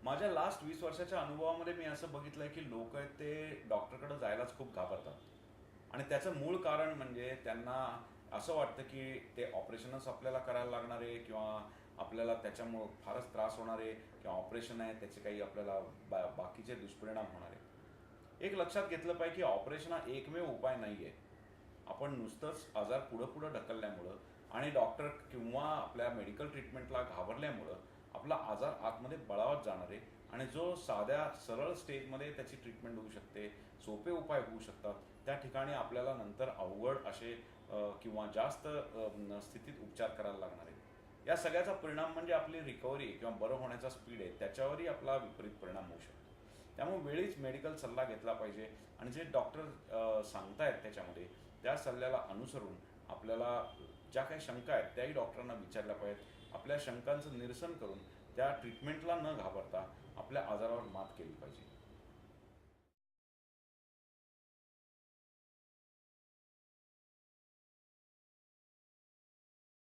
माझ्या लास्ट 20 वर्षाच्या अनुभवामध्ये मी असं बघितलंय की लोक आहेत ते डॉक्टरकडे जायलाच खूप घाबरतात आणि त्याचं मूळ कारण म्हणजे त्यांना असं वाटतं की ते ऑपरेशनच आपल्याला करायला लागणार आहे किंवा आपल्याला त्याच्यामुळं फारच त्रास होणार आहे किंवा ऑपरेशन आहे त्याचे काही आपल्याला बाकीचे दुष्परिणाम होणार आहे. एक लक्षात घेतलं पाहिजे की ऑपरेशन हा एकमेव उपाय नाही आहे. आपण नुसतंच आजार पुढं पुढं ढकलल्यामुळं आणि डॉक्टर किंवा आपल्या मेडिकल ट्रीटमेंटला घाबरल्यामुळं आपला आजार आतमध्ये बळावत जाणार आहे आणि जो साध्या सरळ स्टेजमध्ये त्याची ट्रीटमेंट होऊ शकते, सोपे उपाय होऊ शकतात, त्या ठिकाणी आपल्याला नंतर अवघड असे किंवा जास्त स्थितीत उपचार करायला लागणार आहे. या सगळ्याचा परिणाम म्हणजे आपली रिकव्हरी किंवा बरं होण्याचा स्पीड आहे त्याच्यावरही आपला विपरीत परिणाम होऊ शकतो. त्यामुळे वेळीच मेडिकल सल्ला घेतला पाहिजे आणि जे डॉक्टर सांगतायत त्याच्यामध्ये त्या सल्ल्याला अनुसरून आपल्याला ज्या काही शंका आहेत त्याही डॉक्टरांना विचारल्या पाहिजेत. आपल्या शंकांचं निरसन करून त्या ट्रीटमेंटला न घाबरता आपल्या आजारावर मात केली पाहिजे.